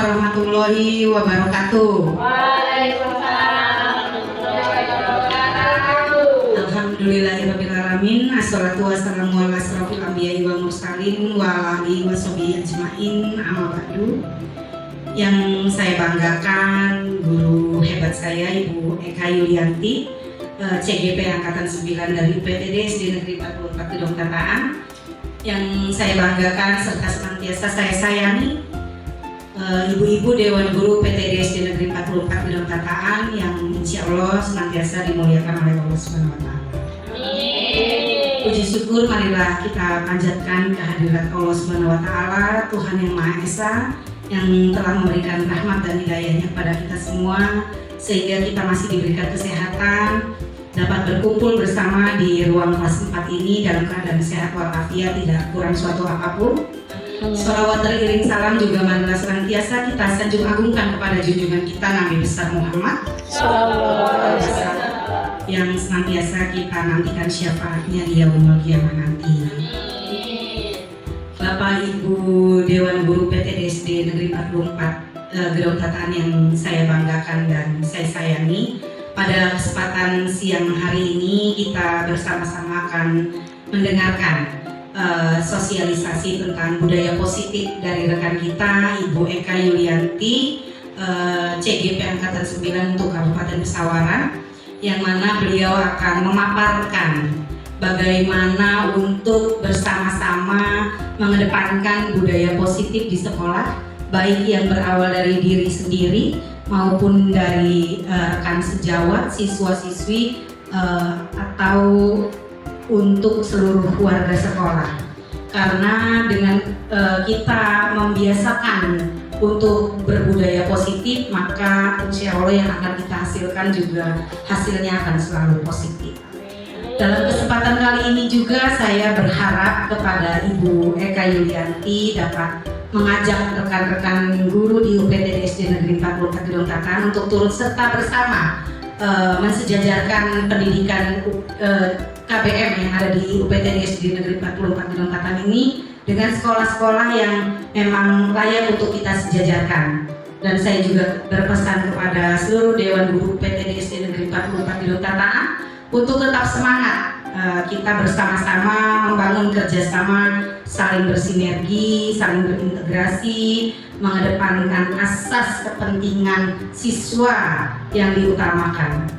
warahmatullahi wabarakatuh. Waalaikumsalam warahmatullahi wabarakatuh. Alhamdulillahirabbil alamin. Assalatu wassalamu ala asrofil anbiya'i wal mursalin wa ala alihi washabihi ajmain. Amma ba'du. Yang saya banggakan guru hebat saya Ibu Eka Yulianti, CGP Angkatan 9 dari UPTD SD Negeri 44 Gedong Tataan. Yang saya banggakan serta senantiasa saya sayangi ibu-ibu Dewan Guru PTD SD Negeri 44 Gedong Tataan yang insya Allah senantiasa dimuliakan oleh Allah Subhanahu wa Ta'ala. Puji syukur marilah kita panjatkan kehadirat Allah Subhanahu wa Ta'ala, Tuhan yang Maha Esa, yang telah memberikan rahmat dan hidayahnya kepada kita semua, sehingga kita masih diberikan kesehatan, dapat berkumpul bersama di ruang kelas 4 ini dalam keadaan sehat walafiat, tidak kurang suatu apapun. Sholawat teriring salam juga marilah senantiasa kita sanjung agungkan kepada junjungan kita Nabi besar Muhammad yang senantiasa kita nantikan syafaatnya di yaumul qiyamah nanti. Bapak Ibu Dewan Guru PTD SD Negeri 44 Gedong Tataan yang saya banggakan dan saya sayangi, pada kesempatan siang hari ini kita bersama-sama akan mendengarkan sosialisasi tentang budaya positif dari rekan kita Ibu Eka Yulianti, CGP Angkatan 9 untuk Kabupaten Pesawaran, yang mana beliau akan memaparkan bagaimana untuk bersama-sama mengedepankan budaya positif di sekolah, baik yang berawal dari diri sendiri maupun dari rekan sejawat, siswa-siswi, atau untuk seluruh warga sekolah. Karena dengan kita membiasakan untuk berbudaya positif, maka insya Allah yang akan kita hasilkan juga hasilnya akan selalu positif. Dalam kesempatan kali ini juga saya berharap kepada Ibu Eka Yulianti dapat mengajak rekan-rekan guru di UPTD SD Negeri 44 Gedong Tataan untuk turut serta bersama mensejajarkan pendidikan KBM yang ada di UPTD SD Negeri 44 Gedong Tataan ini dengan sekolah-sekolah yang memang layak untuk kita sejajarkan. Dan saya juga berpesan kepada seluruh Dewan Guru UPTD SD Negeri 44 Gedong Tataan untuk tetap semangat, kita bersama-sama membangun kerjasama, saling bersinergi, saling berintegrasi, mengedepankan asas kepentingan siswa yang diutamakan.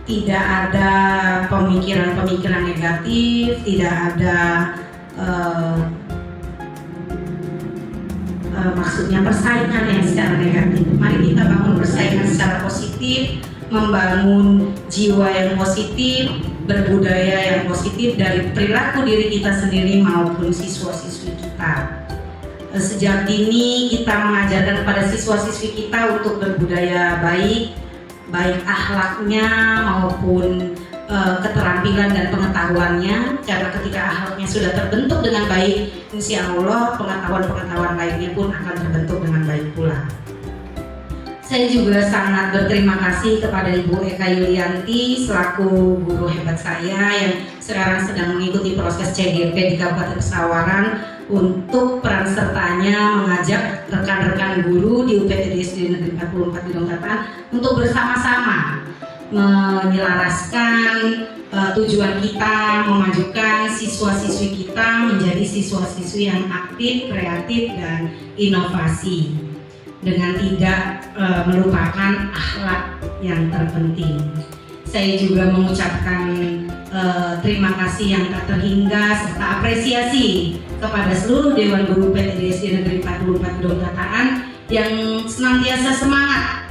Tidak ada pemikiran-pemikiran negatif, tidak ada maksudnya persaingan yang secara negatif. Mari kita bangun persaingan secara positif, membangun jiwa yang positif, berbudaya yang positif dari perilaku diri kita sendiri maupun siswa-siswi kita. Sejak dini kita mengajarkan kepada siswa-siswi kita untuk berbudaya baik akhlaknya maupun keterampilan dan pengetahuannya, karena ketika akhlaknya sudah terbentuk dengan baik, insya Allah pengetahuan-pengetahuan lainnya pun akan terbentuk dengan baik pula. Saya juga sangat berterima kasih kepada Ibu Eka Yulianti selaku guru hebat saya yang sekarang sedang mengikuti proses CGP di Kabupaten Pesawaran untuk peran sertanya mengajak rekan-rekan guru di UPTD SD Negeri 44 Gedong Tataan untuk bersama-sama menyelaraskan tujuan kita memajukan siswa-siswi kita menjadi siswa-siswi yang aktif, kreatif, dan inovasi dengan tidak melupakan akhlak yang terpenting. Saya juga mengucapkan terima kasih yang tak terhingga serta apresiasi kepada seluruh Dewan Guru PTD SD Negeri 44 Gedong Tataan yang senantiasa semangat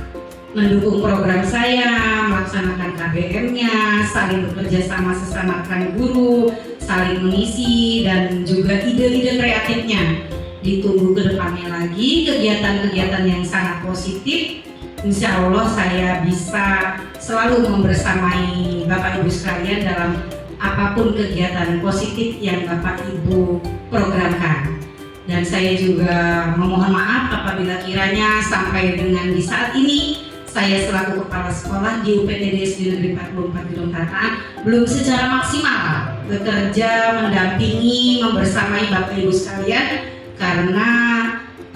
mendukung program saya, melaksanakan KBM-nya, saling bekerja sama sesama rekan guru, saling mengisi, dan juga ide-ide kreatifnya. Ditunggu ke depannya lagi kegiatan-kegiatan yang sangat positif. Insya Allah saya bisa selalu membersamai Bapak Ibu sekalian dalam apapun kegiatan positif yang Bapak Ibu programkan. Dan saya juga memohon maaf apabila kiranya sampai dengan di saat ini saya selaku kepala sekolah di UPTD SD Negeri 44 Gedong Tataan belum secara maksimal bekerja, mendampingi, membersamai Bapak Ibu sekalian, karena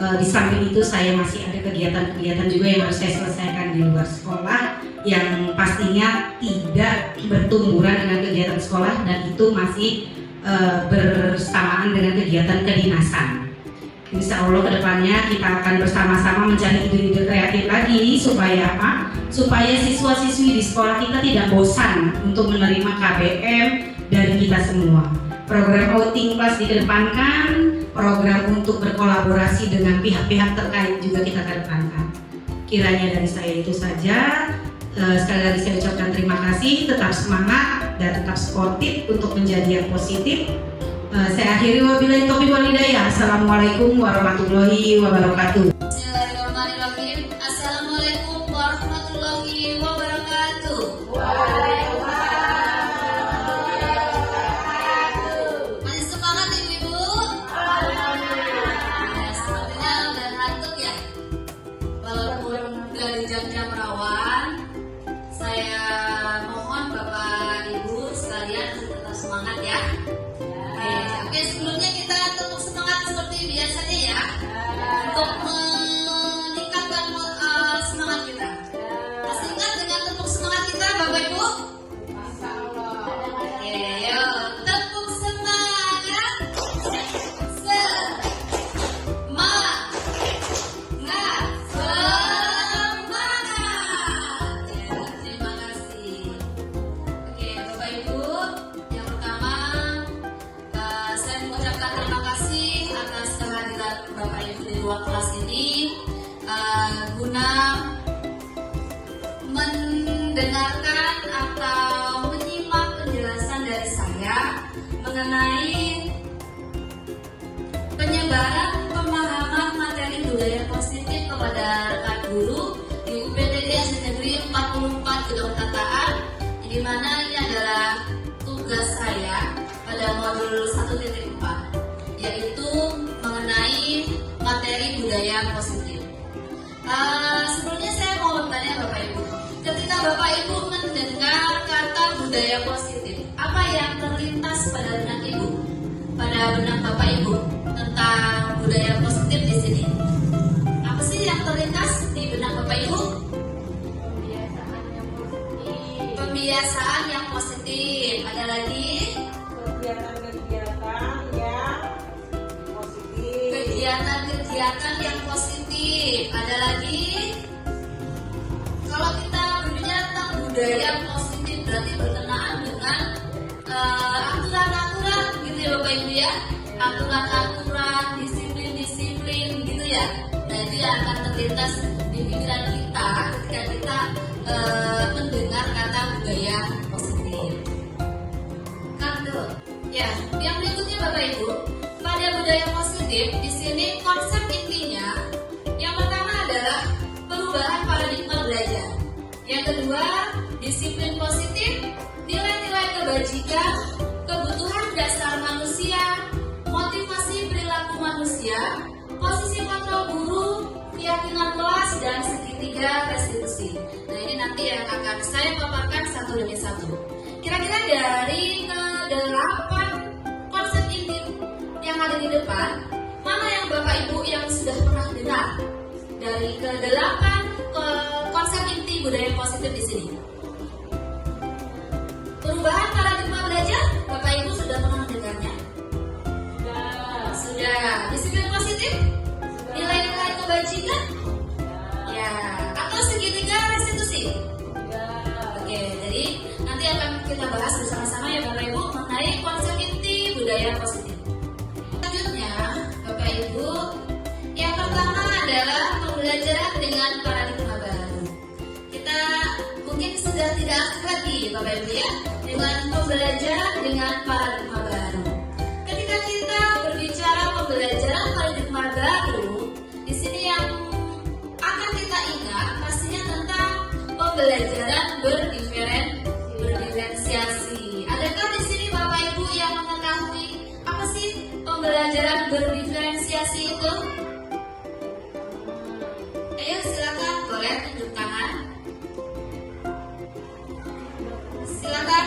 Di samping itu saya masih ada kegiatan-kegiatan juga yang harus saya selesaikan di luar sekolah yang pastinya tidak bertumburan dengan kegiatan sekolah dan itu masih bersamaan dengan kegiatan kedinasan. Insya Allah kedepannya kita akan bersama-sama mencari ide-ide kreatif lagi supaya apa? Supaya siswa-siswi di sekolah kita tidak bosan untuk menerima KBM dari kita semua. Program outing kelas dikedepankan, program untuk berkolaborasi dengan pihak-pihak terkait juga kita kedepankan. Kiranya dari saya itu saja. Sekali lagi saya ucapkan terima kasih, tetap semangat dan tetap sportif untuk menjadi yang positif. Saya akhiri wabillahi taufiq wal hidayah. Assalamualaikum warahmatullahi wabarakatuh. Bismillahirrahmanirrahim. Assalamualaikum warahmatullahi wabarakatuh. Masih semangat ibu-ibu? Ya, sepertinya udah ngantuk ya. Walaupun udah di jam-jam rawan, saya mohon Bapak Ibu sekalian tetap semangat ya. Oke, sebelumnya kita tepuk semangat seperti biasanya ya, untuk meningkatkan semangat kita. Masih ingat dengan tepuk semangat kita, Bapak Ibu? Oke, yuk tepuk semangat. Semangat. Ya, terima kasih. Oke, Bapak Ibu, yang pertama saya mengucapkan terima kasih atas kehadiran Bapak Ibu di ruang kelas ini guna mendengarkan atau menyimak penjelasan dari saya mengenai penyebaran pemahaman materi budaya positif kepada rekan guru di UPTD SD Negeri 44 Gedong Tataan, di mana ini adalah tugas saya pada modul 1.4, yaitu mengenai materi budaya positif. Sebelumnya saya mau bertanya Bapak Ibu, ketika Bapak Ibu mendengar kata budaya positif, apa yang terlintas pada benak Ibu, pada benak Bapak Ibu tentang budaya positif di sini? Apa sih yang terlintas di benak Bapak Ibu? Pembiasaan yang positif. Ada lagi? Kegiatan yang positif. Ada lagi? Kalau kita berbicara tentang budaya positif berarti berkenaan dengan aturan-aturan gitu ya Bapak Ibu ya. Aturan-aturan, disiplin-disiplin gitu ya. Nah itu yang akan terlintas di pikiran kita ketika kita mendengar kata budaya positif. Kartu. Ya, yang berikutnya Bapak Ibu, pada budaya positif di sini konsep intinya yang pertama adalah perubahan paradigma belajar. Yang kedua, disiplin positif, nilai-nilai kebajikan, kebutuhan dasar manusia, motivasi perilaku manusia, posisi kontrol guru, keyakinan kelas, dan segitiga restitusi. Nah ini nanti yang akan saya paparkan satu demi satu. Kira-kira dari ke-8 konsep inti yang ada di depan, mana yang Bapak Ibu yang sudah pernah dengar dari ke-8 konsep inti budaya positif di sini? Perubahan paradigma belajar, Bapak Ibu sudah pernah mendengarnya? Sudah. Disiplin positif? Nilai-nilai kebajikan? Ya. Atau segitiga restitusi? Oke, jadi nanti akan kita bahas bersama-sama ya Bapak Ibu mengenai konsep inti budaya positif. Selanjutnya, Bapak Ibu, yang pertama adalah pembelajaran dengan paradigma baru. Kita mungkin sudah tidak asing lagi Bapak Ibu ya dengan pembelajaran dengan paradigma baru. Ketika kita berbicara pembelajaran paradigma baru, di sini yang akan kita ingat pastinya tentang pembelajaran berdiferensiasi. Adakah di sini Bapak Ibu yang mengetahui apa sih pembelajaran berdiferensiasi itu? Ayo silakan, boleh tunjuk tangan. Silakan,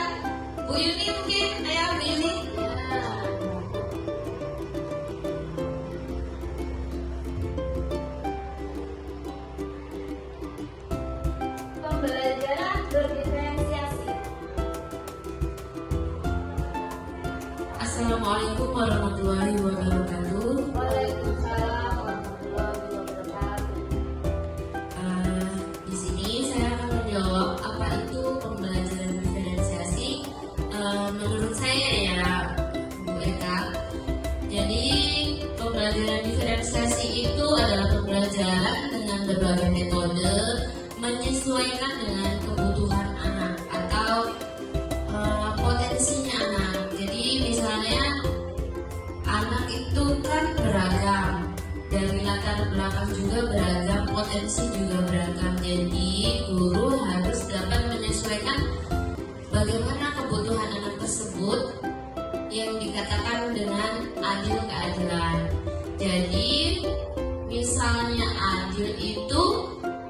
Bu Yuni mungkin, ayo Bu Yuni. Assalamualaikum warahmatullahi wabarakatuh. Waalaikumsalam warahmatullahi wabarakatuh. Di sini saya akan menjawab apa itu pembelajaran diferensiasi. Menurut saya ya, Bu Eka. Jadi pembelajaran diferensiasi itu adalah pembelajaran dengan berbagai metode menyesuaikan dengan kebutuhan anak atau potensinya anak. Jadi misalnya anak itu kan beragam, dari latar belakang juga beragam, potensi juga beragam. Jadi guru harus dapat menyesuaikan bagaimana kebutuhan anak tersebut yang dikatakan dengan adil keadilan. Jadi misalnya adil itu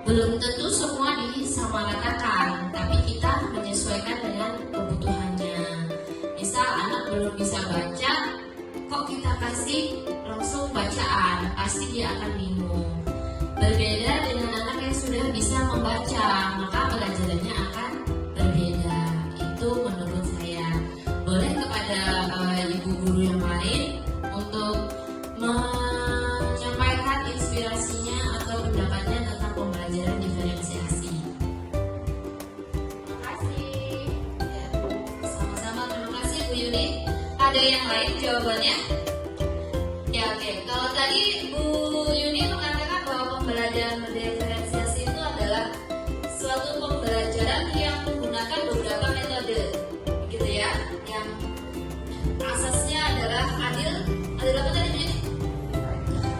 belum tentu semua disamaratakan, tapi kita menyesuaikan dengan kebutuhannya. Misal anak belum bisa baca, kok kita kasih langsung bacaan, pasti dia akan bingung. Berbeda dengan anak yang sudah bisa membaca, maka pelajarannya akan berbeda. Itu menurut saya. Boleh kepada ibu guru yang lain untuk menyampaikan inspirasinya atau pendapatnya tentang pembelajaran diferensiasi. Terima kasih. Ya, sama-sama, terima kasih Bu Yuni. Ada yang lain jawabannya? Ya, oke. Kalau tadi Bu Yuni mengatakan bahwa pembelajaran diferensiasi itu adalah suatu pembelajaran yang menggunakan beberapa metode, gitu ya. Yang asasnya adalah adil apa tadi Bu Yuni?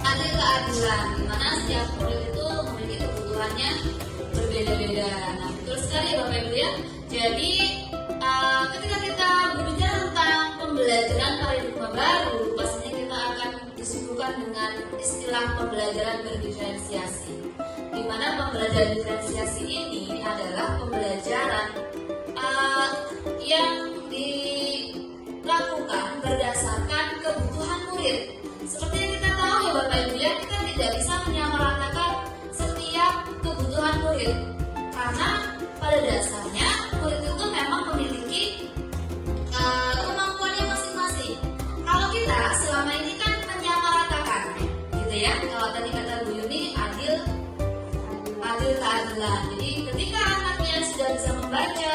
Adil keadilan, di mana setiap murid itu memiliki kebutuhannya berbeda-beda. Nah, betul sekali ya Bapak Ibu ya. Jadi ketika kita berbicara tentang pembelajaran paradigma baru, pastinya kita akan disuguhkan dengan istilah pembelajaran berdiferensiasi. Di mana pembelajaran diferensiasi ini adalah pembelajaran yang dilakukan berdasarkan kebutuhan murid. Seperti yang kita tahu ya Bapak Ibu ya, kita tidak bisa menyamaratakan setiap kebutuhan murid, karena pada dasarnya murid itu memang memiliki kemampuannya masing-masing. Kalau kita selama ini kan menyamaratakan, gitu ya. Kalau tadi kata Bu Yuni adil keadilan. Jadi ketika anaknya sudah bisa membaca,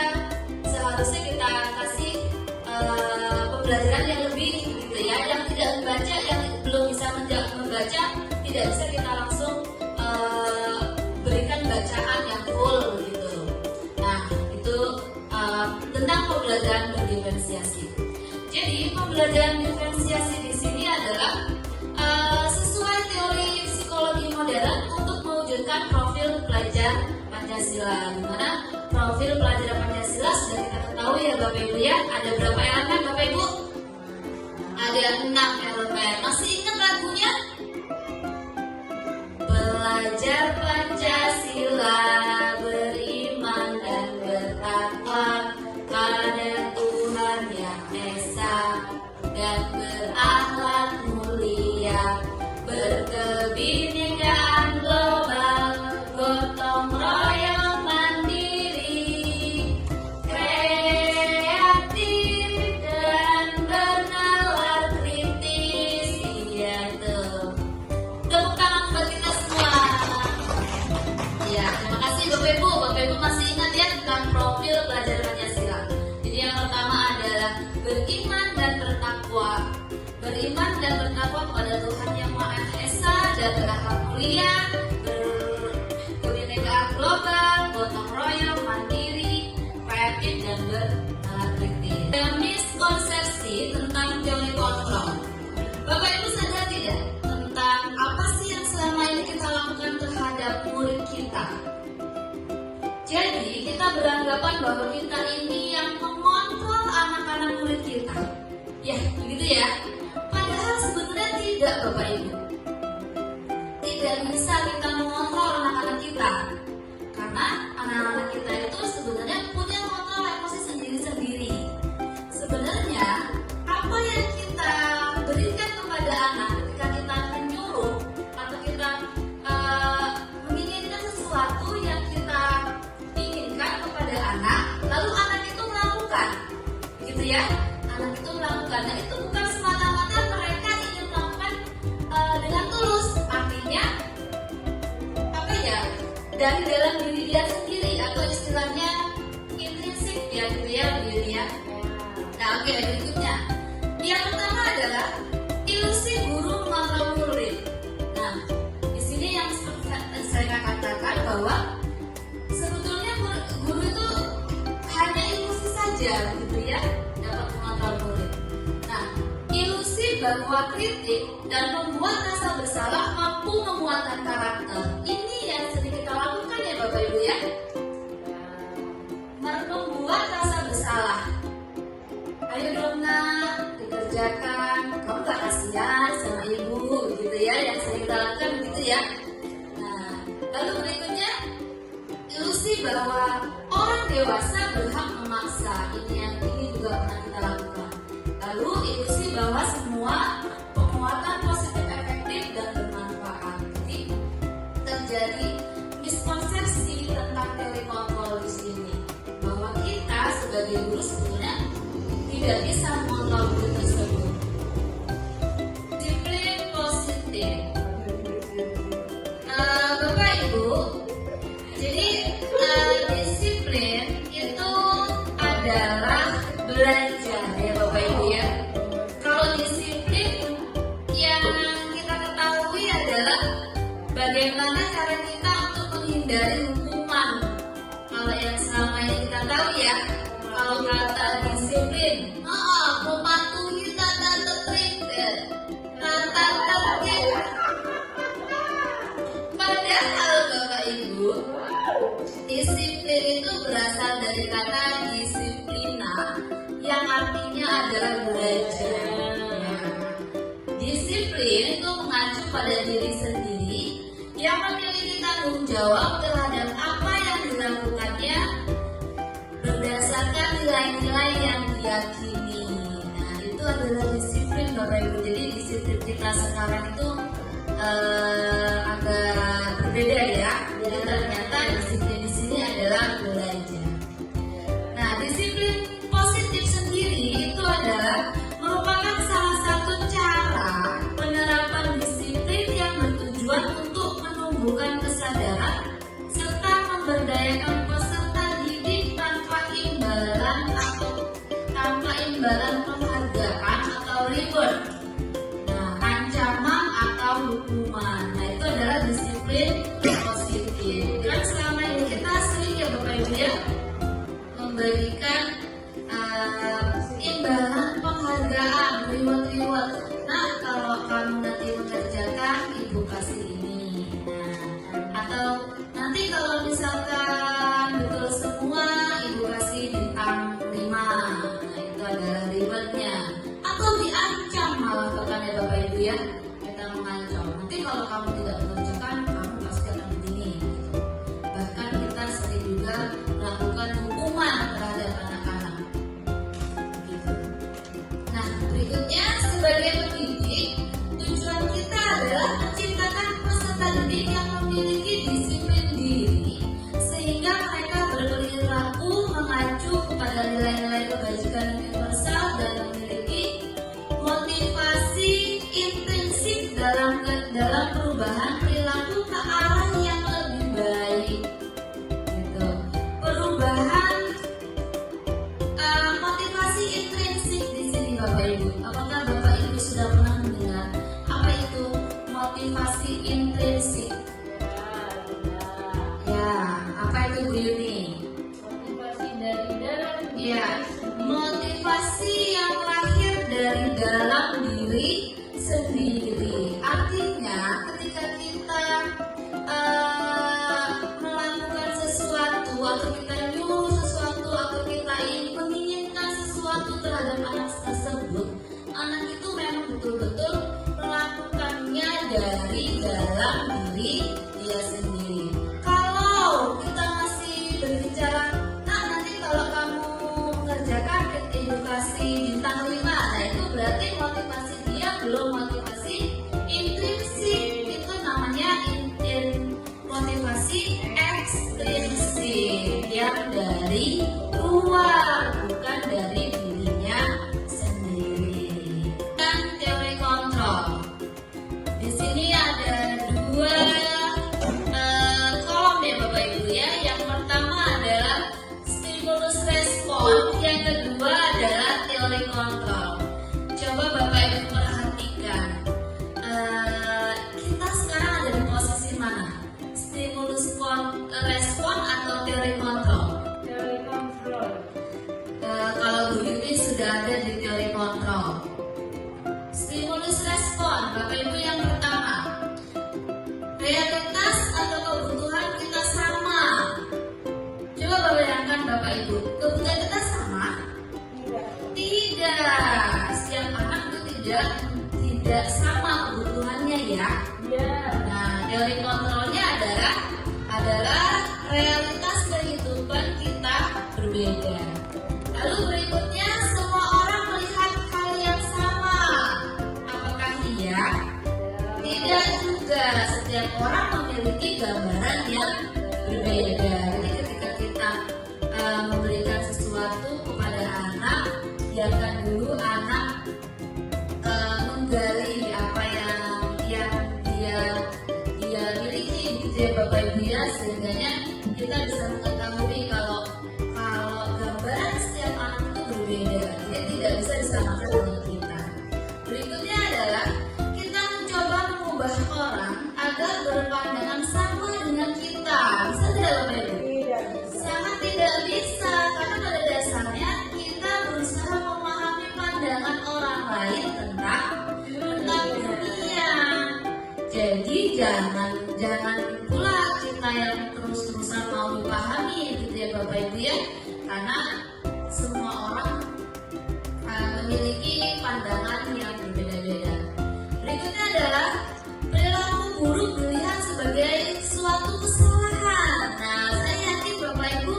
seharusnya kita kasih pembelajaran yang lebih, gitu ya. Yang tidak membaca, yang belum bisa membaca, tidak bisa kita langsung berikan bacaan yang full, gitu. Nah, itu tentang pembelajaran berdiferensiasi. Jadi pembelajaran diferensiasi di sini adalah sesuai teori psikologi modern untuk mewujudkan profil pelajar Pancasila. Di mana profil pelajar Pancasila sudah kita ketahui ya Bapak Ibu ya. Ada berapa elemen Bapak Ibu? Ada 6 elemen. Masih ingat lagunya? Belajar Pancasila, beriman dan bertakwa pada Tuhan Yang Esa, dan berakhlak mulia, berkebinekaan global, gotong royong mandiri, kreatif dan bernalar kritis. Iya tuh. Tepuk tangan buat kita semua. Ya, terima kasih Bapak Ibu. Bapak Ibu masih ingat ya tentang profil pelajar Pancasila. Jadi yang pertama adalah beriman dan bertakwa. Beriman dan bertakwa kepada Tuhan Yang Maha Esa dan berakhlak mulia, berkebinekaan global, gotong royong, mandiri, kreatif dan bernalar kritis. Ada miskonsepsi tentang teori kontrol. Bapak Ibu sadar tidak tentang apa sih yang selama ini kita lakukan terhadap murid kita? Jadi kita beranggapan bahwa kita ini yang mengontrol anak-anak murid kita. Ya, begitu ya. Padahal sebenarnya tidak Bapak Ibu. Tidak bisa kita mengontrol anak-anak kita. Karena anak-anak kita itu sebenarnya punya kontrol emosi sendiri-sendiri. Sebenarnya apa yang kita berikan kepada anak ketika kita menyuruh atau kita menginginkan sesuatu yang kita inginkan kepada anak, lalu anak itu melakukan, gitu ya. Anak itu melakukan, nah itu bukan dari dalam diri dia sendiri atau istilahnya intrinsik ya gitu ya Bu Yuni ya. Nah oke, berikutnya yang pertama adalah ilusi guru mengontrol murid. Nah di sini yang seperti saya katakan bahwa sebetulnya guru itu hanya ilusi saja gitu ya dapat mengontrol murid. Nah ilusi bahwa kritik dan membuat rasa bersalah mampu menguatkan karakter. Ini yang sering kita lakukan ya Bapak Ibu ya. Membuat rasa bersalah. Ayo dong nak, dikerjakan. Kamu gak kasihan sama ibu gitu ya. Yang sering kita lakukan begitu ya. Nah, lalu berikutnya ilusi bahwa orang dewasa berhak memaksa. Ini juga pernah kita lakukan. Lalu ilusi bahwa semua penguatan positif efektif dan bermanfaat. Jadi terjadi miskonsepsi tentang teori kontrol di sini. Bahwa kita sebagai guru sebetulnya tidak bisa mengontrol guru tersebut. Disiplin positif. Bapak Ibu, jadi disiplin itu adalah belajar ya Bapak Ibu ya. Kalau disiplin yang kita ketahui adalah bagaimana cara kita untuk menghindari hukuman. Kalau yang selama ini kita tahu ya, kalau kata disiplin, mematuhi tata tertib, tata tertib. Padahal Bapak Ibu, disiplin itu berasal dari kata disiplina, yang artinya adalah belajar. Disiplin itu mengacu pada diri sendiri yang memiliki tanggung jawab terhadap apa yang dilakukannya berdasarkan nilai-nilai yang diyakini. Nah, itu adalah disiplin Bapak Ibu. Jadi disiplin kita sekarang itu agak berbeda ya. Jadi ternyata disiplin di sini adalah belajar. Nah, disiplin positif sendiri itu adalah merupakan salah satu cara penerapan disiplin yang bertujuan untuk menumbuhkan kesadaran serta memberdayakan peserta didik tanpa imbalan penghargaan atau reward. Nah, ancaman atau hukuman. Nah, itu adalah disiplin positif. Dan selama ini kita sering ya Bapak Ibu ya memberikan imbalan penghargaan, reward. Nah, kalau kamu nanti mengerjakan, ibu kasih ini. Nah, atau nanti kalau misalkan betul semua, ibu kasih bintang 5. Nah, itu adalah rewardnya. Atau diancam malah bahkan ya Bapak Ibu ya, kita mengancam. Nanti kalau kamu tidak mengerjakan, kamu pasti akan begini. Bahkan kita sering juga melakukan hukuman terhadap anak-anak. Begitu. Nah, berikutnya sebagai pendidik, tujuan kita adalah menciptakan peserta didik yang memiliki disiplin diri sehingga mereka berperilaku mengacu kepada nilai-nilai kebajikan universal dan memiliki motivasi intrinsik dalam perubahan perilaku ke arah yang lebih baik. Gitu. Perubahan motivasi intrinsik di sini Bapak Ibu. Apakah Bapak Ibu sudah pernah mendengar apa itu motivasi intrinsik? Ya, apa itu Bu Yuni? Motivasi dari dalam Ya, motivasi yang lahir dari dalam diri sendiri. Artinya, ketika kita melakukan sesuatu atau kita nyuruh sesuatu atau kita menginginkan sesuatu terhadap anak tersebut, anak itu memang betul-betul melakukannya dari dalam diri dia sendiri. Kalau kita masih berbicara, nah nanti kalau kamu mengerjakan edukasi bintang 5, nah itu berarti motivasi dia belum motivasi intrinsik, itu namanya motivasi ekstrinsik yang dari luar, bukan dari dirinya sendiri. Dan teori kontrol. yang kedua adalah teori kontrol. Coba Bapak Ibu perhatikan, kita sekarang ada di posisi mana? Stimulus respon atau teori kontrol? Teori kontrol. Kalau Bu Yuni sudah ada di teori kontrol. Stimulus respon, Bapak Ibu yang pertama, realitas atau kebutuhan kita sama. Coba bayangkan Bapak Ibu, kebutuhan kita sama? Tidak. Setiap anak itu tidak sama kebutuhannya ya. Ya. Nah, teori kontrolnya adalah realitas kehidupan kita berbeda. Lalu berikutnya, semua orang melihat hal yang sama. Apakah iya? Tidak juga. Setiap orang memiliki gambaran yang berbeda. Jadi ketika kita memberikan sesuatu kepada anak, biarkan dulu anak menggali apa yang dia miliki gitu ya Bapak Ibu ya, sehingga kita bisa mengetahui kalau gambaran setiap anak itu berbeda, jadi tidak bisa disamakan dengan kita. Berikutnya adalah kita mencoba mengubah orang agar berpandangan sama dengan kita. Bisa tidak Bapak Ibu? Sangat tidak bisa, karena pada dasarnya kita berusaha memahami pandangan orang lain tentang dunia. Jadi jangan pula kita yang terus-terusan mau dipahami gitu ya Bapak Ibu ya, karena semua orang memiliki pandangan yang berbeda-beda. Berikutnya adalah perilaku buruk dilihat sebagai suatu kesalahan. Nah, saya yakin Bapak Ibu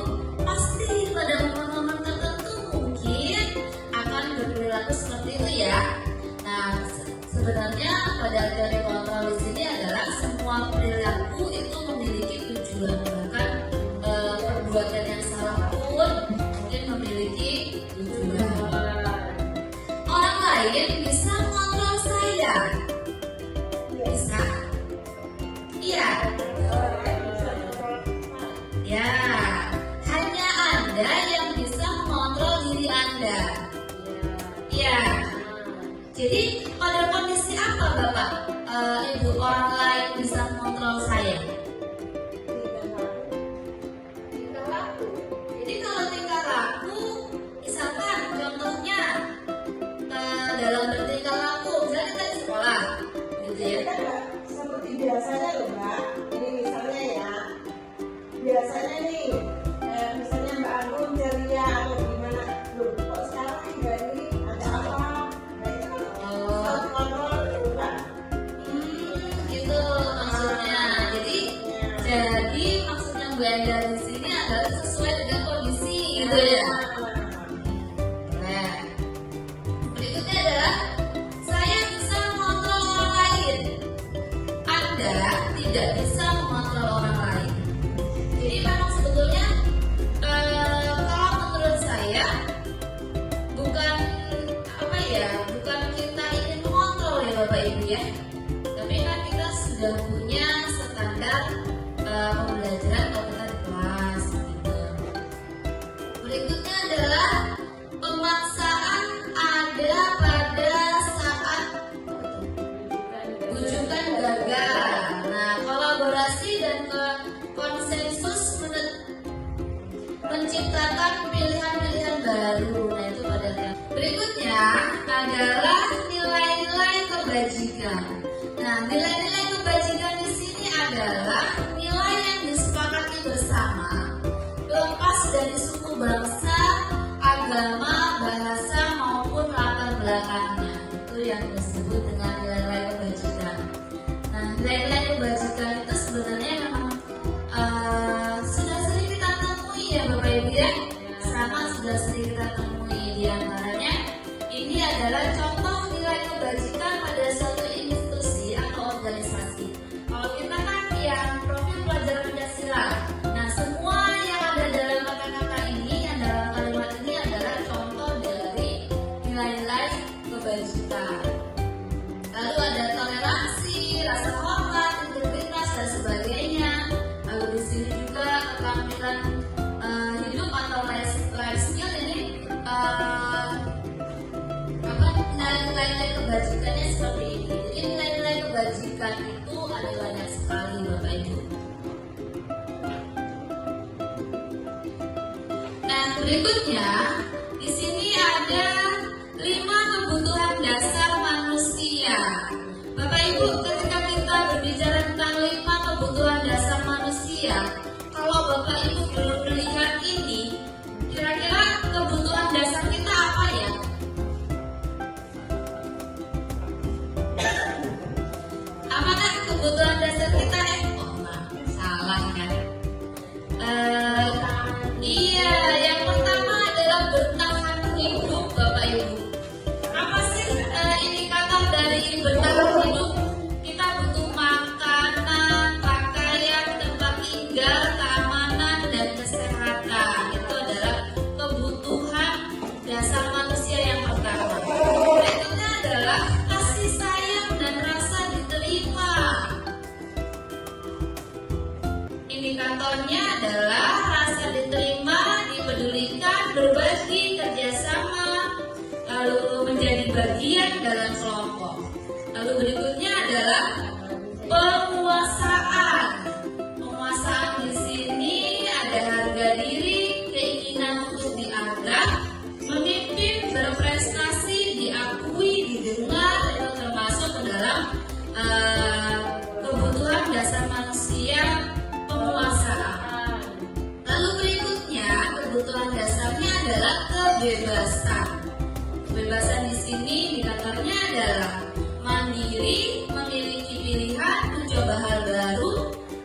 pasti pada momen-momen tertentu mungkin akan berperilaku seperti itu ya. Nah, sebenarnya pada teori kontrol di sini adalah semua perilaku itu memiliki tujuan, bahkan perbuatan yang salah pun mungkin memiliki tujuan. Orang lain bisa mengontrol saya. Bisa? Iya. Ya, hanya Anda yang bisa mengontrol diri Anda. Ya. Jadi pada kondisi apa Bapak, Ibu, orang lain bisa mengontrol saya? Tingkah laku. Jadi kalau tingkah laku, misalkan contohnya dalam bertingkah laku, misalnya kita di sekolah, gitu ya. Kita nggak seperti biasanya loh Mbak. Ini misalnya ya, biasanya nih, misalnya Mbak Agung ceria atau gimana, loh kok sekarang enggak ini ada apa? Nah itu kan self control gitu kan. Gitu maksudnya. Jadi maksudnya Bu Enda di sini adalah sesuai dengan kondisi, gitu ya. Nah, berikutnya adalah saya bisa mengontrol orang lain. Anda tidak bisa mengontrol orang lain. Jadi memang sebetulnya kalau menurut saya bukan bukan kita ingin mengontrol ya Bapak Ibu ya. Tapi kan kita sudah punya standar pembelajaran kalau kita di kelas gitu. Berikutnya adalah pemaksaan ada pada saat rujukan gagal. Nah, kolaborasi dan konsensus menciptakan pilihan-pilihan baru. Nah, itu pada berikutnya adalah nilai-nilai kebajikan. Nah, nilai-nilai kebajikan di sini adalah nilai yang disepakati bersama, lepas dari suku bangsa, agama, bahasa maupun latar belakangnya. Itu yang disebut dengan nilai-nilai kebajikan. Nah, nilai-nilai kebajikan itu sebenarnya memang sudah sering kita temui ya Bapak Ibu ya. Sama sudah sering kita temui, di antaranya ini adalah contoh nilai kebajikan pada suatu institusi atau organisasi. Kalau kita kan yang profil pelajar Pancasila. Nah, semua yang ada dalam kata-kata ini, yang dalam kalimat ini adalah contoh dari nilai-nilai kebajikan. Lalu ada toleransi, rasa hormat, integritas dan sebagainya. Lalu di sini juga keterampilan hidup atau life skill ini nilai-nilai kebajikannya seperti ini. Jadi nilai-nilai kebajikan itu ada banyak sekali Bapak Ibu. Nah, berikutnya di sini ada 5 kebutuhan dasar manusia. Bapak Ibu, ketika kita berbicara tentang 5 kebutuhan dasar manusia, kalau Bapak Ibu belum melihat ini, kira-kira kebutuhan dasar kita apa ya? Apakah kebutuhan dasar kita? Salah kan? Iya, yang pertama adalah bertahan hidup, Bapak Ibu. Apa sih indikator dari bertahan hidup? Kita butuh makanan, pakaian, tempat tinggal, keamanan, dan kesehatan. Itu adalah kebutuhan dasar manusia yang pertama. Berikutnya adalah kasih sayang dan rasa diterima. Indikatornya adalah rasa diterima, dipedulikan, berbagi, kerjasama, lalu menjadi bagian dalam kelompok. Lalu berikutnya adalah penguasaan. Penguasaan di sini ada harga diri, keinginan untuk dianggap, memimpin, berprestasi, diakui, didengar, itu termasuk ke dalam kebutuhan dasar manusia, penguasaan. Lalu berikutnya kebutuhan dasarnya adalah kebebasan. Kebebasan di sini indikatornya adalah mandiri, memiliki pilihan, mencoba hal baru,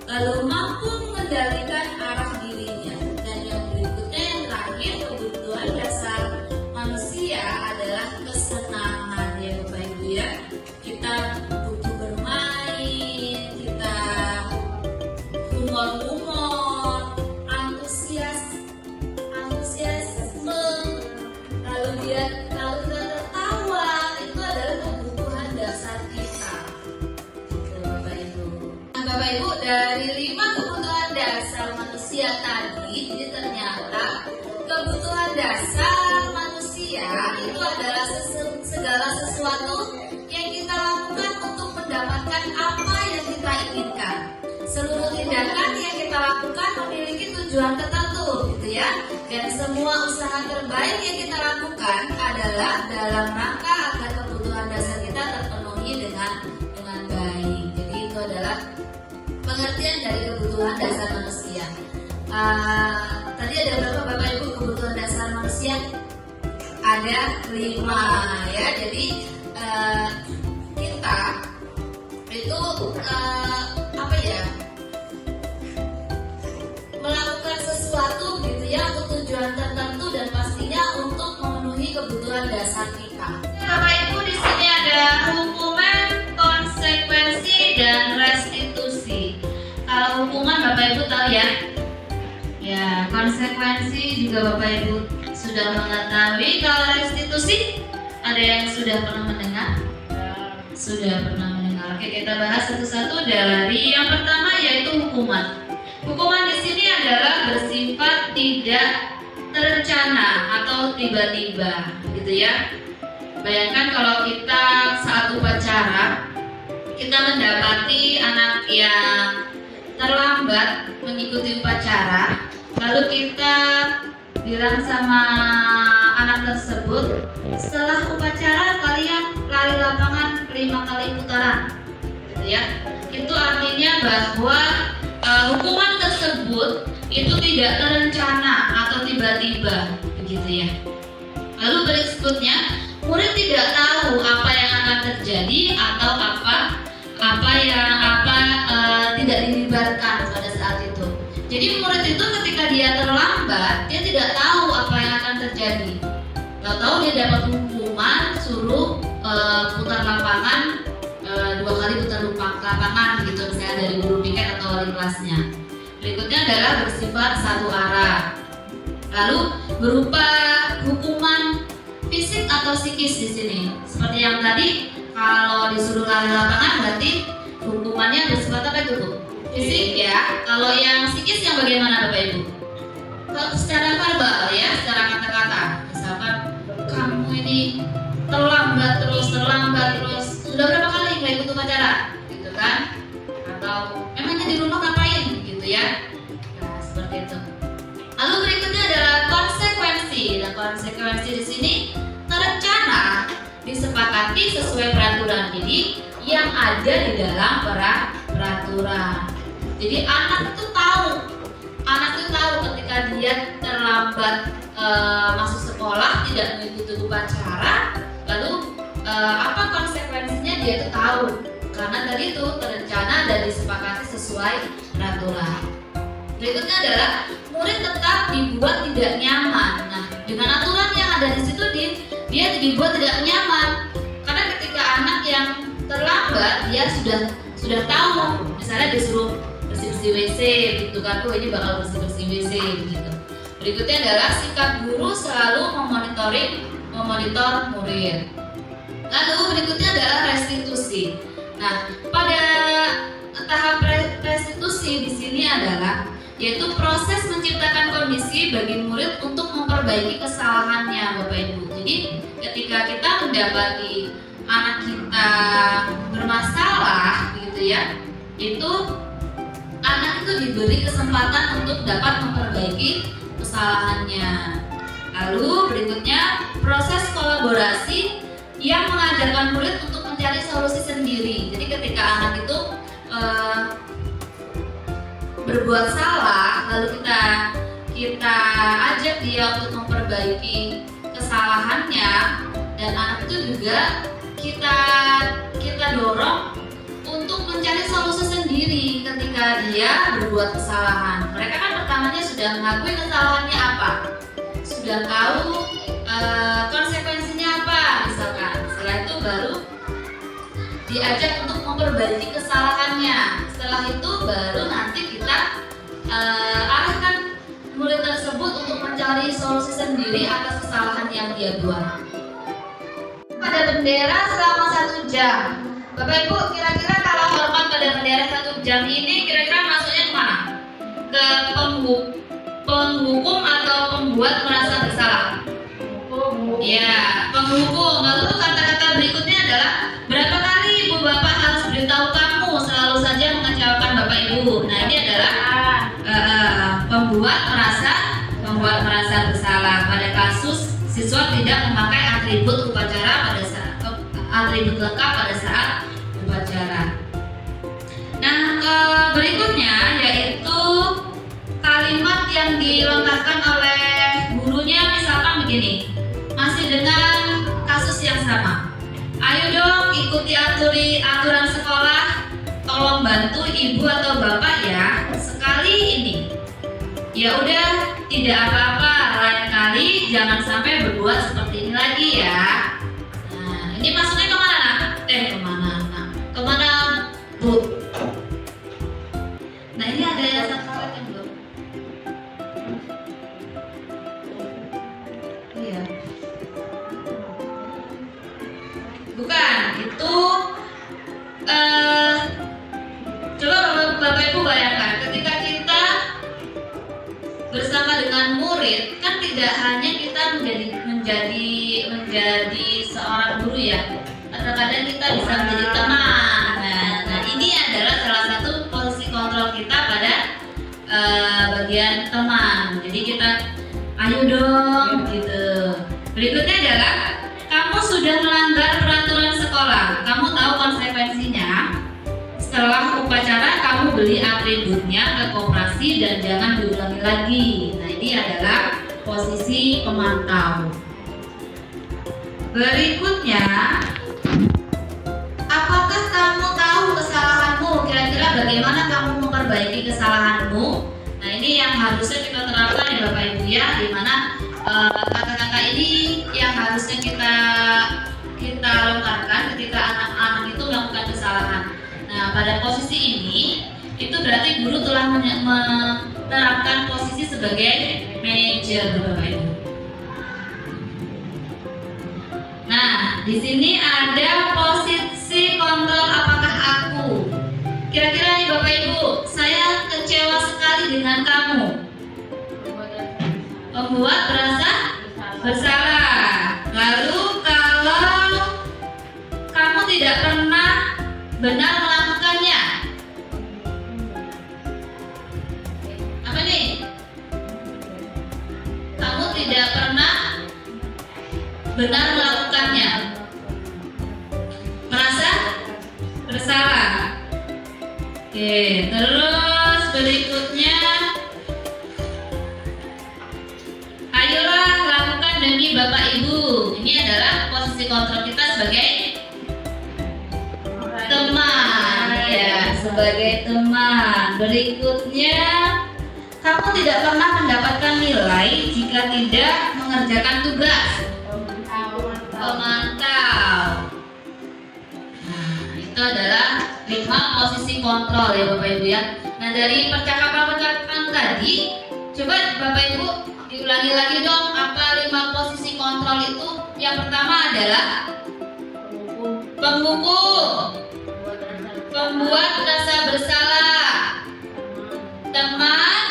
lalu mampu mengendalikan arah dirinya. Dan yang berikutnya yang terakhir kebutuhan dasar manusia adalah kesenangan ya Bapak Ibu ya. Kita butuh bermain, kita humor-humor, antusiasme, lalu kita tertawa, itu adalah kebutuhan dasar kita. Gitu, Bapak Ibu. Nah, Bapak Ibu, dari 5 kebutuhan dasar manusia tadi, jadi ternyata kebutuhan dasar manusia itu adalah segala sesuatu yang kita lakukan untuk mendapatkan apa yang kita inginkan. Seluruh tindakan yang kita lakukan memiliki tujuan tertentu, gitu ya. Dan semua usaha terbaik yang kita lakukan adalah dalam rangka agar kebutuhan dasar kita terpenuhi dengan baik. Jadi itu adalah pengertian dari kebutuhan dasar manusia. Tadi ada berapa Bapak Ibu kebutuhan dasar manusia? Ada 5 ya. Jadi kita itu apa ya? Melakukan sesuatu gitu ya untuk tujuan tertentu dan pastinya untuk memenuhi kebutuhan dasar kita. Bapak Ibu, di sini ada hukuman, konsekuensi, dan restitusi. Kalau hukuman Bapak Ibu tahu ya? Ya, konsekuensi juga Bapak Ibu sudah mengetahui. Kalau restitusi, ada yang sudah pernah mendengar? Sudah pernah mendengar. Oke, kita bahas satu-satu. Dari yang pertama yaitu hukuman. Hukuman di sini adalah bersifat tidak terencana atau tiba-tiba, gitu ya. Bayangkan kalau kita saat upacara, kita mendapati anak yang terlambat mengikuti upacara, lalu kita bilang sama anak tersebut, setelah upacara kalian lari lapangan 5 kali putaran, gitu ya. Itu artinya bahwa hukuman tersebut itu tidak terencana atau tiba-tiba, begitu ya. Lalu berikutnya, murid tidak tahu apa yang akan terjadi atau apa yang tidak dilibatkan pada saat itu. Jadi murid itu ketika dia terlambat, dia tidak tahu apa yang akan terjadi. Tahu dia dapat hukuman suruh putar lapangan 2 kali putar lapangan gitu, misalnya dari guru piket atau wali kelasnya. Berikutnya adalah bersifat satu arah. Lalu berupa hukuman fisik atau psikis di sini. Seperti yang tadi, kalau disuruh lari lapangan berarti hukumannya bersifat apa itu Bu? Fisik ya. Kalau yang psikis yang bagaimana Bapak Ibu? Secara verbal ya, secara kata-kata. Misalkan terlambat terus. Sudah berapa kali nggak ikut upacara, gitu kan? Atau memangnya di rumah ngapain, gitu ya? Nah, seperti itu. Lalu berikutnya adalah konsekuensi. Nah, konsekuensi di sini terencana, disepakati sesuai peraturan. Jadi yang ada di dalam peraturan. Jadi anak itu tahu ketika dia terlambat masuk sekolah, tidak mengikuti upacara, lalu apa konsekuensinya dia itu tahu. Karena tadi itu terencana dan disepakati sesuai peraturan. Berikutnya adalah murid tetap dibuat tidak nyaman. Nah, dengan aturan yang ada di situ dia dibuat tidak nyaman. Karena ketika anak yang terlambat dia sudah tahu, misalnya disuruh bersih-bersih WC gitu kan, oh ini bakal bersih-bersih WC begitu. Berikutnya adalah sikap guru selalu memonitor murid. Lalu berikutnya adalah restitusi. Nah, pada tahap restitusi di sini adalah yaitu proses menciptakan kondisi bagi murid untuk memperbaiki kesalahannya, Bapak Ibu. Jadi ketika kita mendapati anak kita bermasalah gitu ya, itu anak itu diberi kesempatan untuk dapat memperbaiki kesalahannya. Lalu berikutnya proses kolaborasi yang mengajarkan murid untuk mencari solusi sendiri. Jadi ketika anak itu berbuat salah, lalu kita ajak dia untuk memperbaiki kesalahannya, dan anak itu juga kita dorong untuk mencari solusi sendiri ketika dia berbuat kesalahan. Mereka kan pertamanya sudah mengakui kesalahannya apa, sudah tahu konsekuensinya apa misalkan. Setelah itu baru diajak untuk memperbaiki kesalahannya. Setelah itu baru nanti kita arahkan murid tersebut untuk mencari solusi sendiri atas kesalahan yang dia buat. Pada bendera selama 1 jam. Bapak Ibu, kira-kira kalau hormat pada bendera 1 jam ini kira-kira masuknya kemana? Ke penghukum atau pembuat merasa bersalah? Ya, penghukum. Lalu kata-kata berikutnya adalah berapa kali ibu bapak harus beritahu kamu selalu saja mengecewakan bapak ibu. Nah, ini adalah pembuat merasa bersalah pada kasus siswa tidak memakai atribut upacara pada saat atribut lengkap pada saat upacara. Nah, berikutnya yaitu kalimat yang dilontarkan oleh gurunya, misalkan begini, masih dengan kasus yang sama. Ayo dong ikuti aturan sekolah, tolong bantu ibu atau bapak ya sekali ini. Ya udah, tidak apa-apa, lain kali jangan sampai berbuat seperti ini lagi ya. Nah, ini maksudnya kemana nak? Kemana Bu? Nah, ini ada satu hal yang belum. Iya. Bukan, itu coba Bapak Ibu bayangkan ketika kita bersama dengan murid, kan tidak hanya kita menjadi seorang guru ya, kadang-kadang kita bisa menjadi teman. Nah, ini adalah salah satu posisi kontrol kita pada bagian teman. Jadi kita ayo dong gitu. Berikutnya adalah kamu sudah melanggar peraturan sekolah, kamu tahu konsekuensinya. Setelah upacara kamu beli atributnya ke koperasi dan jangan diulangi lagi. Nah, ini adalah posisi pemantau. Berikutnya, apakah kamu tahu kesalahanmu? Kira-kira bagaimana kamu memperbaiki kesalahanmu? Nah, ini yang harusnya kita terapkan ya Bapak Ibu ya, di mana kata-kata ini yang harusnya kita lontarkan ketika anak-anak itu melakukan kesalahan. Nah, pada posisi ini itu berarti guru telah menerapkan posisi sebagai manajer, Bapak Ibu. Nah, di sini ada posisi kontrol apakah aku. Kira-kira nih Bapak Ibu, saya kecewa sekali dengan kamu. Membuat merasa bersalah. Lalu kalau tidak pernah benar melakukannya. Apa nih? Kamu tidak pernah benar melakukannya. Merasa bersalah. Oke, terus berikutnya, ayolah lakukan demi Bapak Ibu. Ini adalah posisi kontrol kita sebagai teman, ya, sebagai teman. Berikutnya, kamu tidak pernah mendapatkan nilai jika tidak mengerjakan tugas. Pemantau. Nah, itu adalah 5 posisi kontrol ya Bapak Ibu ya. Nah, dari percakapan tadi, coba Bapak Ibu diulangi lagi dong, apa 5 posisi kontrol itu? Yang pertama adalah penghukum, pembuat rasa bersalah, teman,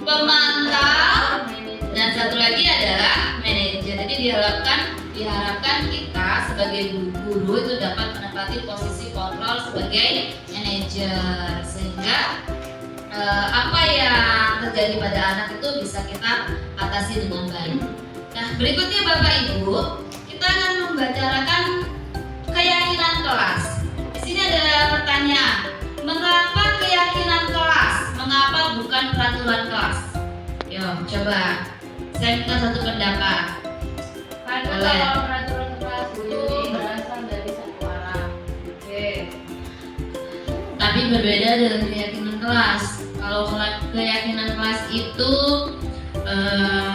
pemantau, dan satu lagi adalah manajer. Jadi diharapkan kita sebagai guru itu dapat menempati posisi kontrol sebagai manajer, sehingga apa yang terjadi pada anak itu bisa kita atasi dengan baik. Nah, berikutnya Bapak Ibu, kita akan membicarakan keyakinan kelas. Di sini ada pertanyaan, mengapa keyakinan kelas? Mengapa bukan peraturan kelas? Yuk, coba saya minta satu pendapat. Karena kalau peraturan kelas itu berasal dari satu arah. Oke. Tapi berbeda dengan keyakinan kelas. Kalau keyakinan kelas itu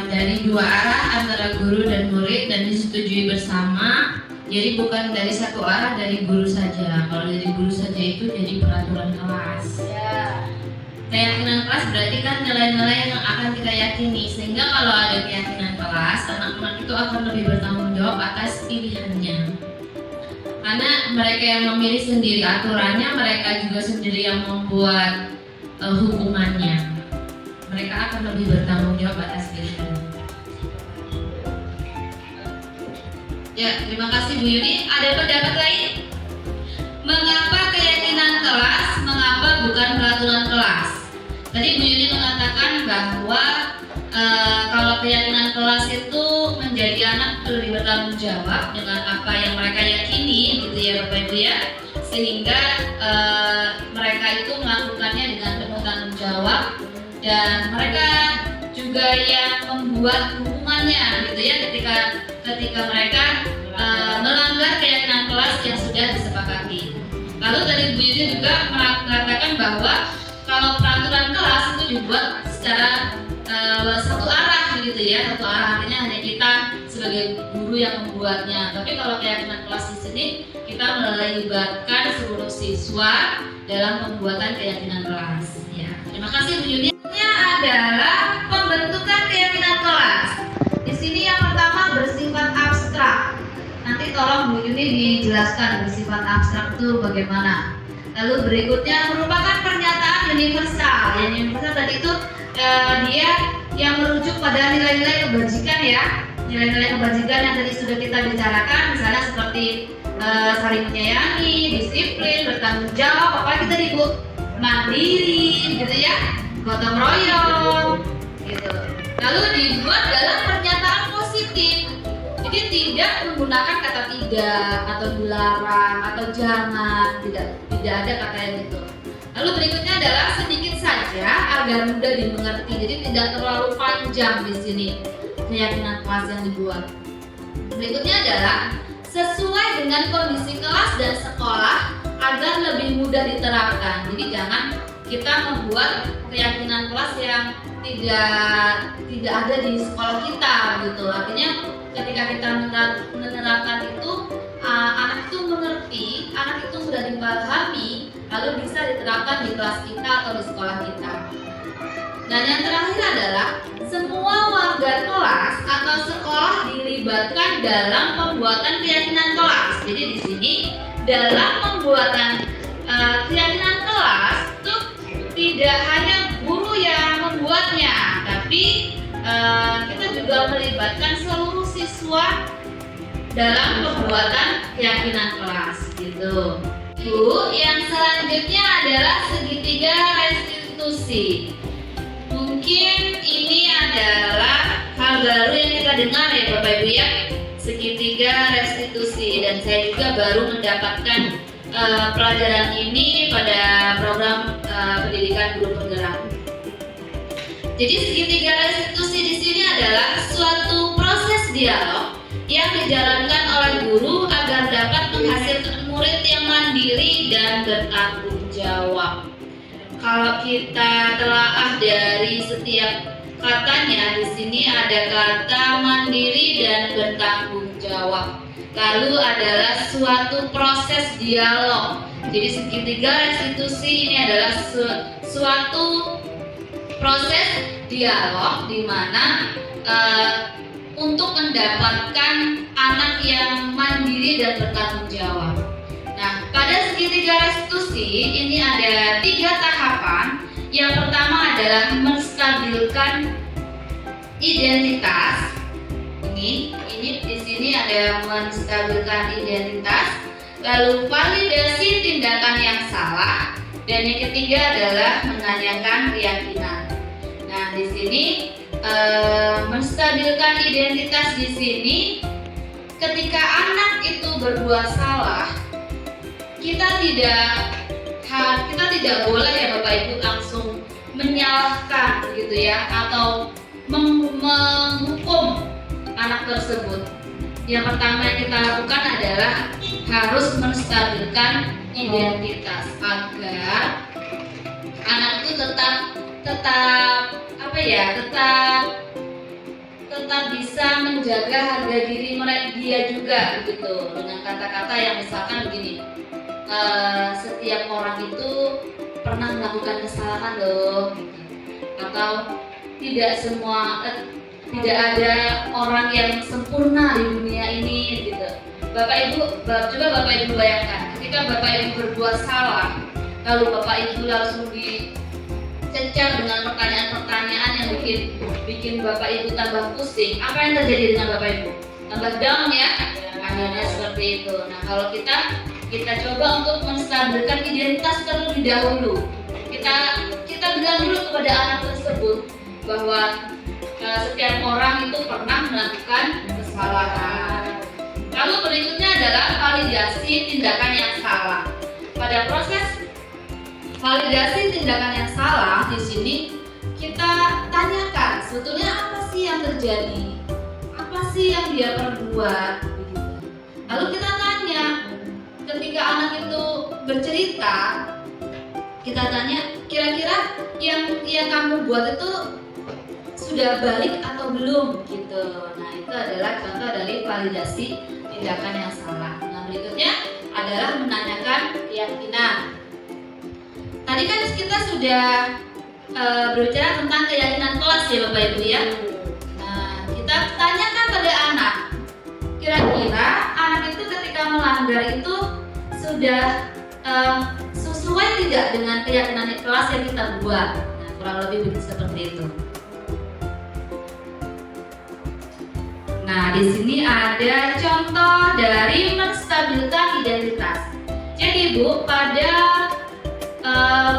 dari 2 arah antara guru dan murid dan disetujui bersama. Jadi bukan dari satu arah dari guru saja. Kalau dari guru saja itu jadi peraturan kelas. Ya. Keyakinan kelas berarti kan nilai-nilai yang akan kita yakini, sehingga kalau ada keyakinan kelas, anak-anak itu akan lebih bertanggung jawab atas pilihannya. Karena mereka yang memilih sendiri aturannya, mereka juga sendiri yang membuat hukumannya. Mereka akan lebih bertanggung jawab atas pilihannya. Ya, terima kasih Bu Yuni. Ada pendapat lain? Mengapa keyakinan kelas? Mengapa bukan peraturan kelas? Tadi Bu Yuni mengatakan bahwa kalau keyakinan kelas itu menjadi anak lebih bertanggung jawab dengan apa yang mereka yakini, gitu ya Bapak Ibu ya, sehingga mereka itu melakukannya dengan penuh tanggung jawab dan mereka juga yang membuat hukumannya, gitu ya, ketika mereka melanggar keyakinan kelas yang sudah disepakati. Lalu dari Bu Yuni juga mengatakan bahwa kalau peraturan kelas itu dibuat secara satu arah gitu ya, satu arah artinya hanya kita sebagai guru yang membuatnya. Tapi kalau keyakinan kelas di sini kita melibatkan seluruh siswa dalam pembuatan keyakinan kelas. Ya, terima kasih Bu Yuni. Ini adalah pembentukan keyakinan kelas. Di sini yang pertama bersifat abstrak. Nanti tolong Bu Yuni dijelaskan bersifat abstrak itu bagaimana. Lalu berikutnya merupakan pernyataan universal. Yang universal tadi itu dia yang merujuk pada nilai-nilai kebajikan ya. Nilai-nilai kebajikan yang tadi sudah kita bicarakan, misalnya seperti saling menyayangi, disiplin, bertanggung jawab, apa kita Bu? Mandiri, gitu ya, gotong royong, gitu. Lalu dibuat dalam pernyataan positif. Jadi tidak menggunakan kata tidak atau dilarang atau jangan, tidak ada kata yang itu. Lalu berikutnya adalah sedikit saja agar mudah dimengerti. Jadi tidak terlalu panjang di sini keyakinan kelas yang dibuat. Berikutnya adalah sesuai dengan kondisi kelas dan sekolah agar lebih mudah diterapkan. Jadi jangan kita membuat keyakinan kelas yang tidak ada di sekolah kita gitu. Artinya ketika kita menerapkan itu, anak itu mengerti, anak itu mudah dipahami, lalu bisa diterapkan di kelas kita atau di sekolah kita. Dan yang terakhir adalah semua warga kelas atau sekolah dilibatkan dalam pembuatan keyakinan kelas. Jadi di sini dalam pembuatan keyakinan kelas itu tidak hanya guru yang membuatnya, tapi kita juga melibatkan seluruh siswa dalam pembuatan keyakinan kelas gitu. Bu, yang selanjutnya adalah segitiga restitusi. Mungkin ini adalah hal baru yang kita dengar ya Bapak Ibu ya, segitiga restitusi, dan saya juga baru mendapatkan pelajaran ini pada program pendidikan guru penggerak. Jadi segitiga restitusi di sini adalah suatu proses dialog yang dijalankan oleh guru agar dapat menghasilkan murid yang mandiri dan bertanggung jawab. Kalau kita telaah dari setiap katanya, di sini ada kata mandiri dan bertanggung jawab. Lalu adalah suatu proses dialog. Jadi segitiga restitusi ini adalah suatu proses dialog di mana untuk mendapatkan anak yang mandiri dan bertanggung jawab. Nah, pada segitiga restitusi ini ada 3 tahapan. Yang pertama adalah menstabilkan identitas. Ini di sini ada menstabilkan identitas. Lalu validasi tindakan yang salah. Dan yang ketiga adalah menanyakan keyakinan. Nah, di sini menstabilkan identitas di sini, ketika anak itu berbuat salah, kita tidak boleh ya Bapak Ibu langsung menyalahkan gitu ya, atau menghukum anak tersebut. Yang pertama yang kita lakukan adalah harus menstabilkan identitas agar anak itu tetap bisa menjaga harga diri dia juga gitu, dengan kata-kata yang misalkan begini, setiap orang itu pernah melakukan kesalahan loh gitu. Atau tidak ada orang yang sempurna di dunia ini gitu. Coba Bapak Ibu bayangkan, ketika Bapak Ibu berbuat salah, lalu Bapak Ibu langsung dicecar dengan pertanyaan-pertanyaan yang bikin Bapak Ibu tambah pusing. Apa yang terjadi dengan Bapak Ibu? Tambah down ya, akhirnya seperti itu. Nah, kalau kita coba untuk menstabilkan identitas terlebih dahulu. Kita bilang dulu kepada anak tersebut bahwa setiap orang itu pernah melakukan kesalahan. Lalu berikutnya adalah validasi tindakan yang salah. Pada proses validasi tindakan yang salah di sini kita tanyakan sebetulnya apa sih yang terjadi, apa sih yang dia perbuat. Lalu kita tanya, ketika anak itu bercerita, kita tanya kira-kira yang kamu buat itu sudah baik atau belum gitu. Nah, itu adalah contoh dari validasi tindakan yang salah. Nah, berikutnya adalah menanyakan keyakinan. Tadi kan kita sudah berbicara tentang keyakinan kelas ya Bapak Ibu ya. Nah, kita tanyakan pada anak, kira-kira anak itu ketika melanggar itu sudah sesuai tidak dengan keyakinan kelas yang kita buat. Nah, kurang lebih seperti itu. Nah, di sini ada contoh dari menstabilkan identitas. Jadi Bu, pada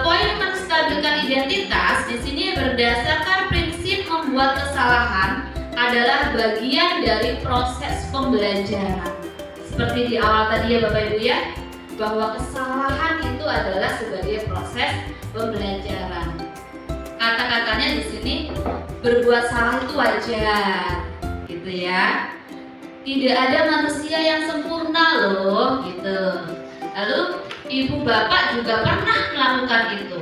poin menstabilkan identitas di sini berdasarkan prinsip membuat kesalahan adalah bagian dari proses pembelajaran. Seperti di awal tadi ya Bapak Ibu ya, bahwa kesalahan itu adalah sebagai proses pembelajaran. Kata-katanya di sini berbuat salah itu wajar, gitu ya. Tidak ada manusia yang sempurna loh, gitu. Lalu ibu bapak juga pernah melakukan itu.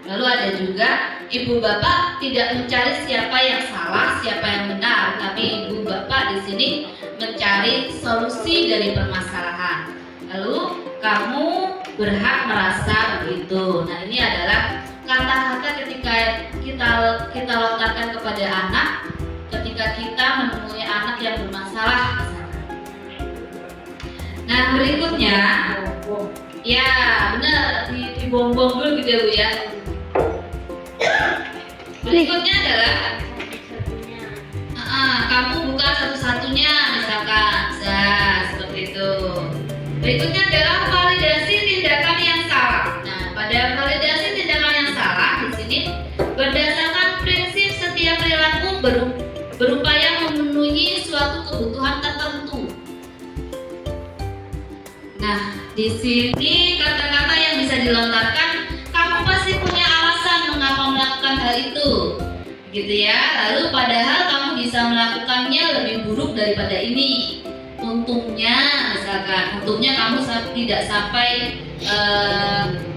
Lalu ada juga ibu bapak tidak mencari siapa yang salah, siapa yang benar, tapi ibu bapak di sini mencari solusi dari permasalahan. Lalu kamu berhak merasa begitu. Nah, ini adalah kata-kata ketika kita lontarkan kepada anak ketika kita menemui anak yang bermasalah. Nah, berikutnya ya benar dibom-bom dulu gitu ya Bu ya. Berikutnya adalah kamu bukan satu-satunya, misalkan berikutnya adalah validasi tindakan yang salah. Nah, pada validasi tindakan yang salah di sini berdasarkan prinsip setiap perilaku berupaya memenuhi suatu kebutuhan tertentu. Nah, di sini kata-kata yang bisa dilontarkan, kamu pasti punya alasan mengapa melakukan hal itu, gitu ya. Lalu padahal kamu bisa melakukannya lebih buruk daripada ini. Untungnya, misalkan, untungnya kamu tidak sampai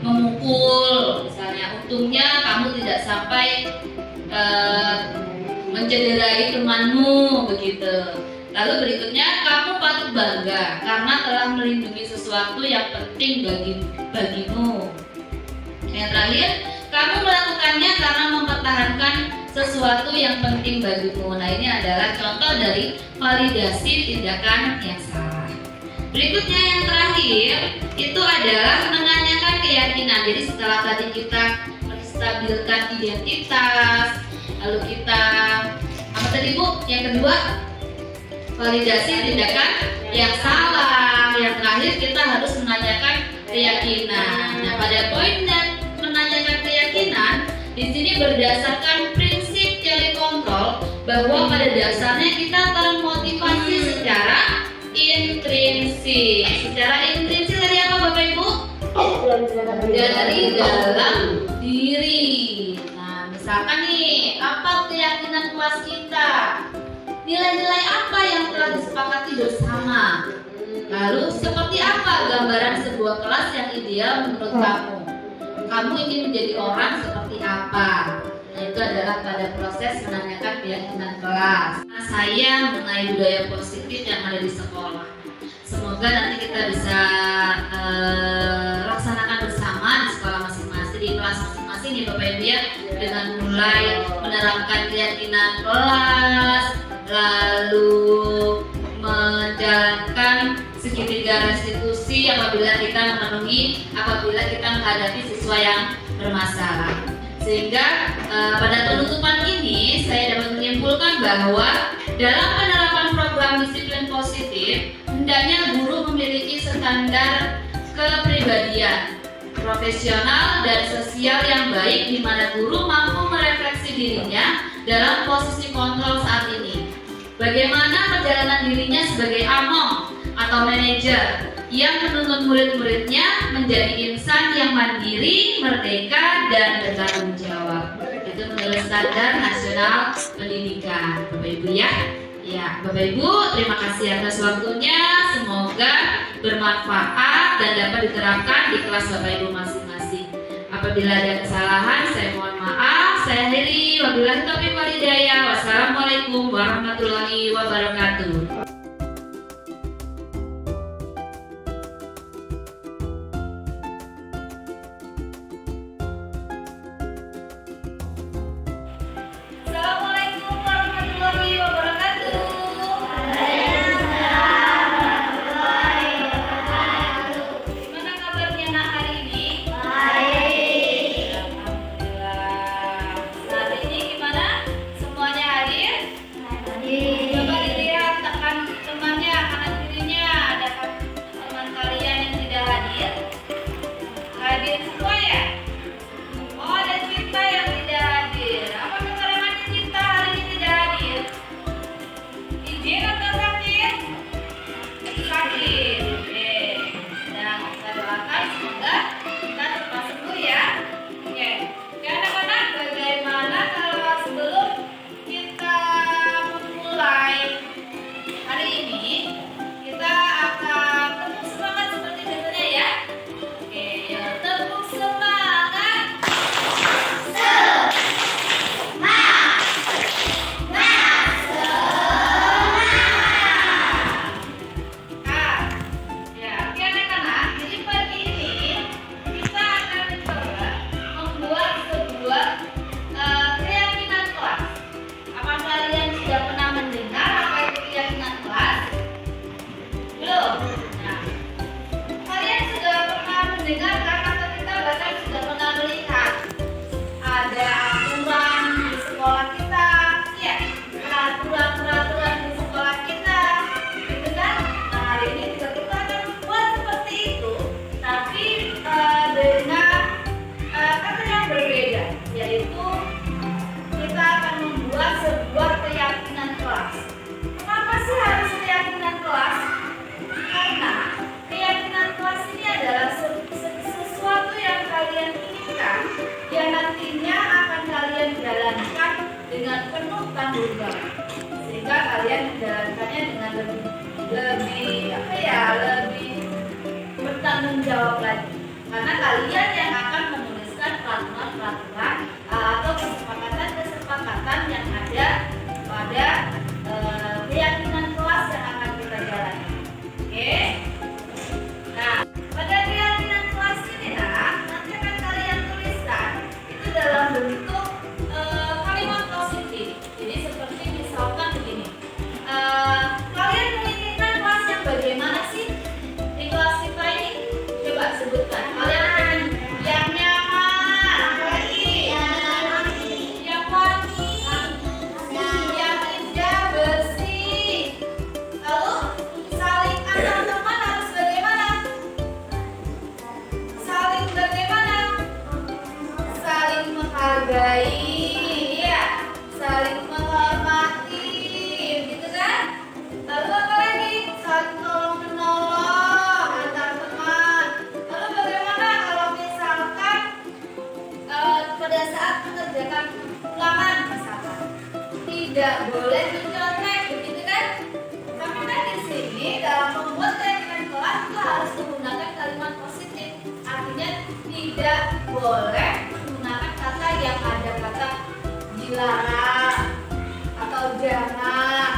memukul, misalnya. Untungnya kamu tidak sampai mencederai temanmu, begitu. Lalu berikutnya, kamu patut bangga karena telah melindungi sesuatu yang penting bagimu. Yang terakhir, kamu melakukannya karena mempertahankan sesuatu yang penting bagimu. Nah, ini adalah contoh dari validasi tindakan yang salah. Berikutnya yang terakhir, itu adalah menanyakan keyakinan. Jadi setelah tadi kita menstabilkan identitas, lalu kita apa tadi Bu? Yang kedua, validasi tindakan yang salah. Yang terakhir, kita harus menanyakan keyakinan. Nah, pada poin dan menanyakan keyakinan di sini berdasarkan prinsip telekontrol bahwa pada dasarnya kita termotivasi secara intrinsik. Secara intrinsik tadi apa Bapak Ibu? Dari dalam diri. Nah, misalkan nih, apa keyakinan kelas kita? Nilai-nilai apa yang telah disepakati bersama? Lalu seperti apa gambaran sebuah kelas yang ideal menurut kamu? Kamu ingin menjadi orang seperti apa? Nah, itu adalah pada proses menanyakan keyakinan kelas. Saya mengenai budaya positif yang ada di sekolah. Semoga nanti kita bisa laksanakan bersama di sekolah masing-masing, di kelas masing-masing nih Bapak Ibu ya, dengan mulai menerapkan keyakinan kelas, lalu menjalankan segitiga restitusi apabila kita menghadapi siswa yang bermasalah. Sehingga pada penutupan ini saya dapat menyimpulkan bahwa dalam penerapan program disiplin positif hendaknya guru memiliki standar kepribadian, profesional dan sosial yang baik, di mana guru mampu merefleksi dirinya dalam posisi kontrol saat ini. Bagaimana perjalanan dirinya sebagai among atau manajer yang menuntut murid-muridnya menjadi insan yang mandiri, merdeka, dan bertanggung jawab. Itu menurut standar nasional pendidikan, Bapak Ibu ya. Ya, Bapak Ibu, terima kasih atas waktunya. Semoga bermanfaat dan dapat diterapkan di kelas Bapak Ibu masing-masing. Apabila ada kesalahan, saya mohon maaf. Saya akhiri. Wabillahi taufiq wal hidayah. Wassalamualaikum warahmatullahi wabarakatuh. Assalamualaikum warahmatullahi wabarakatuh. Gimana kabarnya nak hari ini? Baik. Alhamdulillah. Saat ini gimana? Semuanya hadir? Hadir. Coba dilihat temannya, kanan kirinya, ada teman kalian yang tidak hadir? Hadir semua ya? Oh, ada Cinta yang tidak hadir. Apa keterangannya Cinta hari ini tidak hadir? Izin atau sakit? Sakit. Oke. Nah, kita doakan semoga kita cepat sembuh ya. Oke. Oke anak-anak, bagaimana kalau sebelum kita memulai hari ini, kita akan tepuk semangat seperti biasanya ya. Oke, ya, tepuk semangat. Ya, oke anak-anak, jadi pagi ini kita akan mencoba membuat sebuah keyakinan kelas. Apa kalian sudah pernah mendengar apa itu keyakinan kelas? Belum? Nah, kalian sudah pernah mendengar atau kita bahkan sudah pernah melihat ada aturan di sekolah kita, ya, peraturan di sekolah kita, gitu kan? Nah, hari ini juga kita akan membuat seperti lebih apa ya, lebih bertanggung jawab lagi, karena kalian yang akan menuliskan peraturan-peraturan atau kesepakatan-kesepakatan yang ada pada keyakinan kelas yang akan kita jalani. Oke? Nah, pada keyakinan kelas ini nanti akan kalian tuliskan itu dalam bentuk kalimat positif. Jadi seperti misalkan begini, kalian menginginkan kelas yang bagaimana sih di kelas kita ini? Coba sebutkan. Kalian pengen yang nyaman, apalagi yang wangi, yang indah, bersih. Lalu saling antar teman harus bagaimana? Saling bagaimana? Saling menghargai, ya, saling menghormati, gitu kan? Lalu apa lagi? Saling tolong menolong antar teman. Lalu bagaimana kalau misalkan pada saat mengerjakan ulangan misalkan tidak boleh mencontek, begitu kan? Tapi kan di sini dalam membuat keyakinan kelas itu harus menggunakan kalimat positif. Artinya tidak boleh menggunakan kata yang ada kata dilarang atau jangan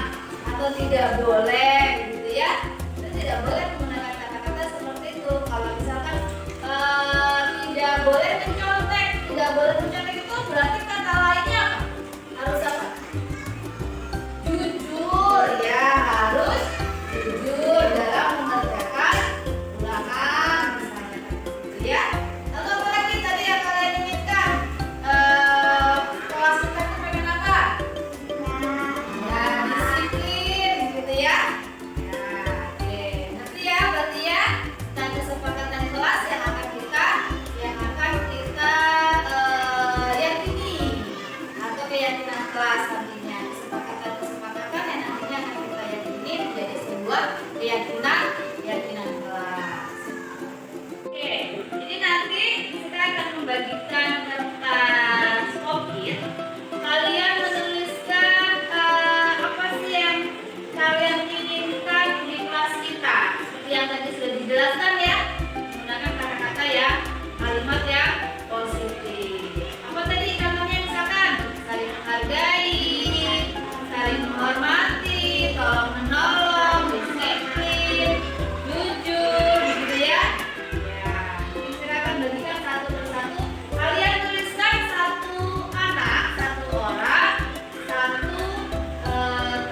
atau tidak boleh, gitu ya. Itu tidak boleh menggunakan kata-kata seperti itu. Kalau misalkan tidak boleh mencontek, tidak boleh mencontek itu berarti kata lainnya apa? Harus apa? Jujur, ya, harus jujur dalam mengerjakan ulangan misalnya, gitu ya. Lalu apa lagi tadi yang kalian inginkan? Kelas kita itu pengen apa? Ya, disiplin, gitu ya. Ya, oke. Nanti ya, berarti ya, tentang kesepakatan kelas yang akan kita yakini atau keyakinan kelas nantinya. Kesepakatan yang nantinya akan kita yakini menjadi sebuah keyakinan kelas. Oke, jadi nanti kita akan membagikan kertas pocket. Kalian menuliskan apa sih yang kalian inginkan di kelas kita. Seperti yang tadi sudah dijelaskan ya, menggunakan kata-kata ya, kalimat yang positif. Apa tadi contohnya misalkan saling menghargai, saling menghormati, tolong menolong, disiplin, jujur, gitu ya. Ya, ini silakan bagikan satu persatu. Kalian tuliskan satu anak, satu orang, satu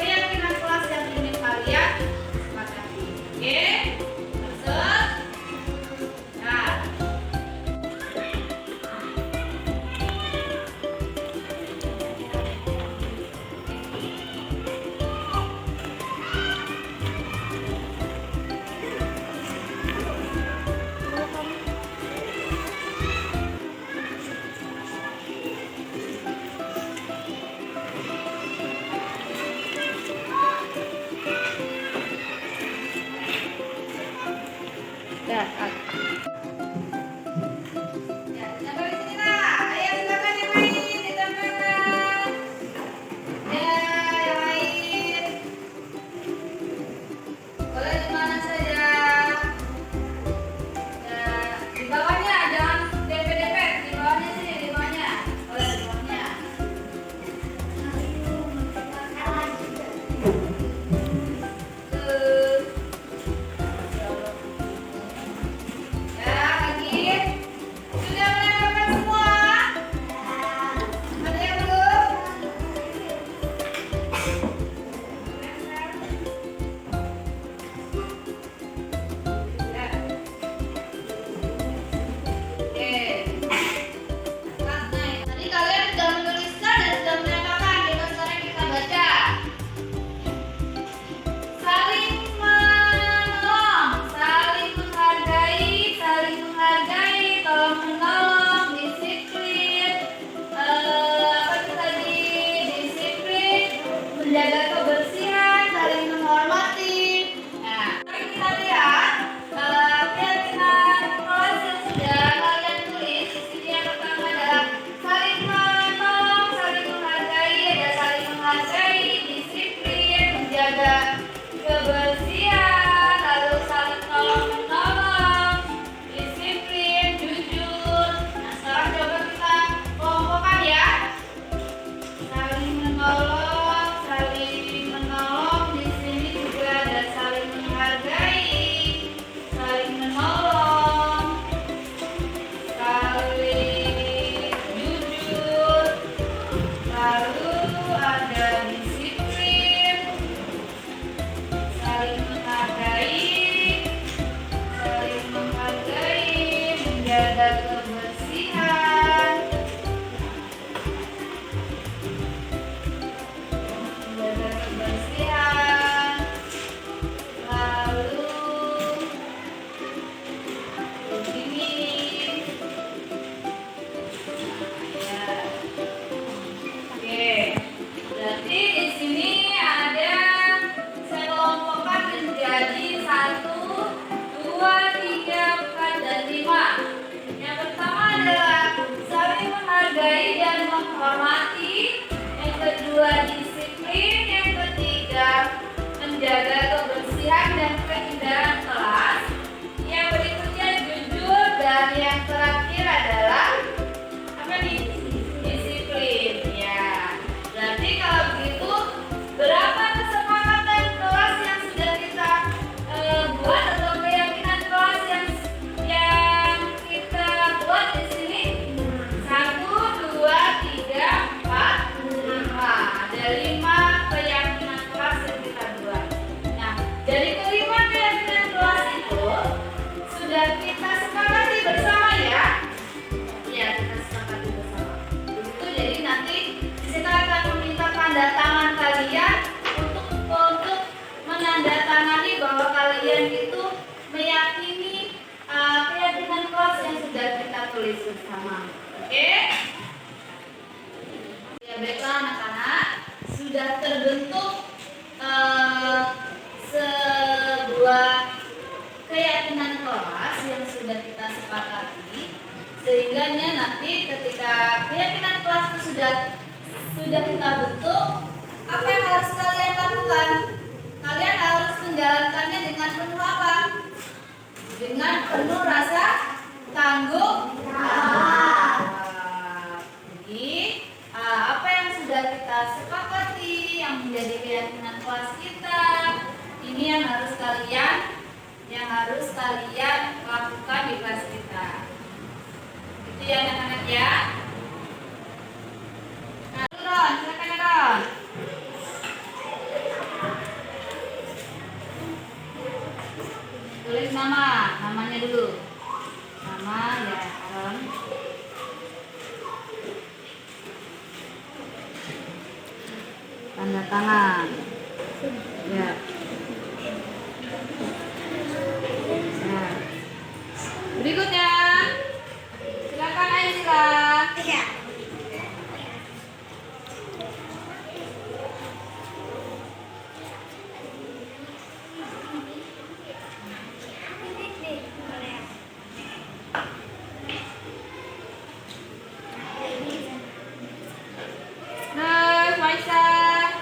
keyakinan kelas yang ingin kalian sepakati. Oke? Maksud? Nah, ya, sampai di sini lah. Ayo silakan yang lain ditambahkan. Ya, yang lain. Boleh di mana saja. Ya, di bawahnya jangan DP-DP, di bawahnya sini, di bawahnya. Boleh di bawahnya. Ya, sudah kita sepakati bersama ya. Ya, kita sepakati bersama. Itu jadi nanti kita akan meminta tanda tangan kalian untuk menandatangani bahwa kalian itu meyakini keyakinan kelas yang sudah kita tulis bersama. Oke? Ya baiklah anak-anak, sudah terbentuk sebuah keyakinan kelas yang sudah kita sepakati, sehingga nanti ketika keyakinan kelas itu sudah kita bentuk, apa yang harus kalian lakukan? Kalian harus menjalankannya dengan penuh apa? Dengan penuh rasa tanggung jawab. Jadi apa yang sudah kita sepakati yang menjadi keyakinan kelas kita, ini yang harus kalian lakukan di kelas kita. Itu ya anak-anak ya. Nah, Ron, silakan Ron. Tulis namanya dulu. Nama ya Ron. Tanda tangan. Ya. Nah. Berikutnya, silakan Aisyah. Iya. Nah, Aisyah.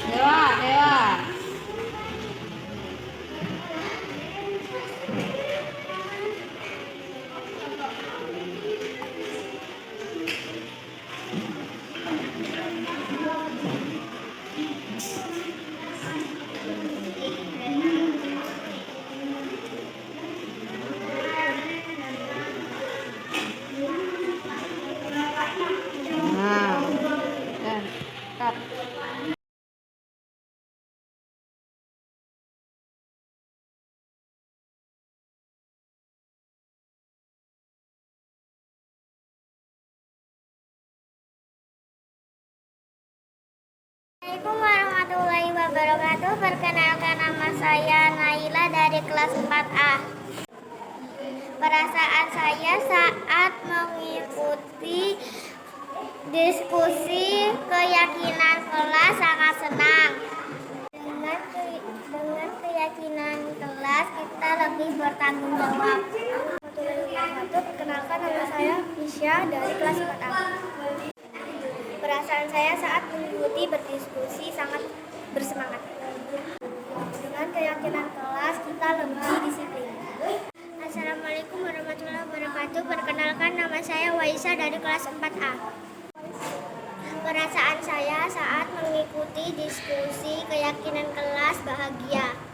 Dewa. Nah, dan cut. Assalamualaikum warahmatullahi wabarakatuh. Perkenalkan, nama saya Naila dari kelas 4A. Perasaan saya saat mengikuti diskusi keyakinan kelas sangat senang. Dengan keyakinan kelas kita lebih bertanggung jawab. Perkenalkan, nama saya Misha dari kelas 4A. Perasaan saya saat mengikuti berdiskusi sangat bersemangat. Dengan keyakinan kelas kita lebih disiplin. Assalamualaikum warahmatullahi wabarakatuh. Perkenalkan, nama saya Waisa dari kelas 4A. Perasaan saya saat mengikuti diskusi keyakinan kelas bahagia.